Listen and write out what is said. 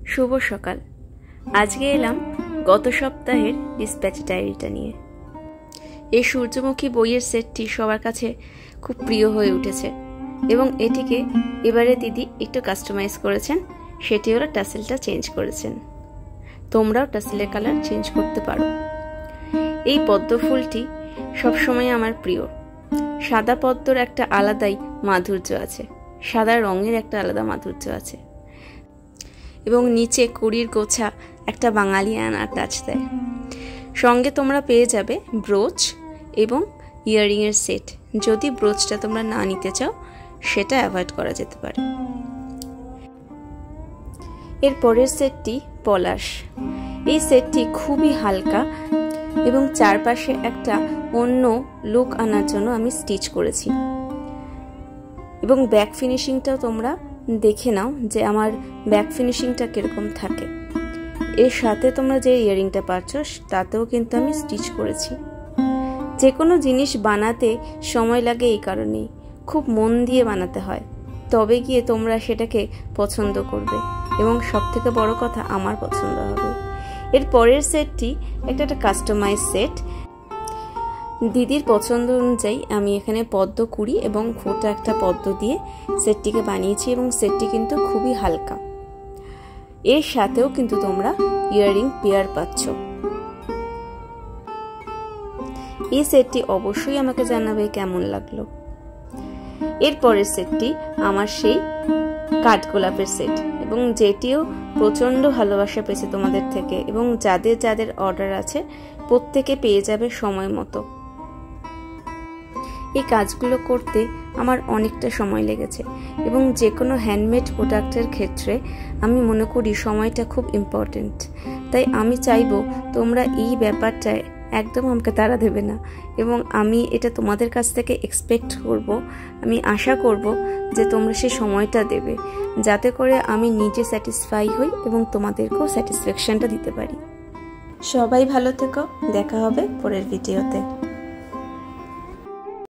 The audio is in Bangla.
শুভ সকাল। আজকে এলাম গত সপ্তাহের ডিসপ্যাচ ডায়েরিটা নিয়ে। এই সূর্যমুখী বইয়ের সেটটি সবার কাছে খুব প্রিয় হয়ে উঠেছে এবং এটিকে এবারে দিদি একটু কাস্টমাইজ করেছেন, সেটি হলো টাসেলটা চেঞ্জ করেছেন। তোমরাও টাসেলের কালার চেঞ্জ করতে পারো। এই পদ্ম ফুলটি সবসময় আমার প্রিয়। সাদা পদ্মর একটা আলাদাই মাধুর্য আছে, সাদা রঙের একটা আলাদা মাধুর্য আছে এবং নিচে কুড়ির গোছা একটা বাঙালি আনা টাচ দেয়। সঙ্গে তোমরা পেয়ে যাবে ব্রোচ এবং ইয়াররিংয়ের সেট। যদি ব্রোচটা তোমরা না নিতে চাও সেটা অ্যাভয়েড করা যেতে পারে। এর পরের সেটটি পলাশ। এই সেটটি খুবই হালকা এবং চারপাশে একটা অন্য লুক আনার জন্য আমি স্টিচ করেছি এবং ব্যাক ফিনিশিংটাও তোমরা দেখে নাও যে আমার ব্যাক ফিনিশিংটা কিরকম থাকে। এর সাথে তোমরা যে ইয়াররিংটা পাচ্ছ তাতেও কিন্তু আমি স্টিচ করেছি। যে কোনো জিনিস বানাতে সময় লাগে এই কারণেই, খুব মন দিয়ে বানাতে হয়, তবে গিয়ে তোমরা সেটাকে পছন্দ করবে এবং সবথেকে বড় কথা আমার পছন্দ হবে। এর পরের সেটটি একটা কাস্টমাইজ সেট। দিদির পছন্দ অনুযায়ী আমি এখানে পদ্ম কুড়ি এবং ফোটা একটা পদ্ম দিয়ে সেটটিকে বানিয়েছি এবং সেটটি কিন্তু খুবই হালকা। এর সাথেও কিন্তু তোমরা ইয়াররিং পেয়ার পাচ্ছ। এই সেটটি অবশ্যই আমাকে জানাবে কেমন লাগলো। এর পরের সেটটি আমার সেই কাঠগোলাপের সেট এবং যেটিও প্রচন্ড ভালোবাসা পেয়েছে তোমাদের থেকে এবং যাদের যাদের অর্ডার আছে প্রত্যেকে পেয়ে যাবে সময় মতো। এই কাজগুলো করতে আমার অনেকটা সময় লেগেছে এবং যে কোনো হ্যান্ডমেড প্রোডাক্টের ক্ষেত্রে আমি মনে করি সময়টা খুব ইম্পর্টেন্ট। তাই আমি চাইবো তোমরা এই ব্যাপারটায় একদম আমাকে তাড়া দেবে না এবং আমি এটা তোমাদের কাছ থেকে এক্সপেক্ট করব, আমি আশা করব যে তোমরা সে সময়টা দেবে যাতে করে আমি নিজে স্যাটিসফাই হই এবং তোমাদেরকেও স্যাটিসফ্যাকশনটা দিতে পারি। সবাই ভালো থেকো, দেখা হবে পরের ভিডিওতে।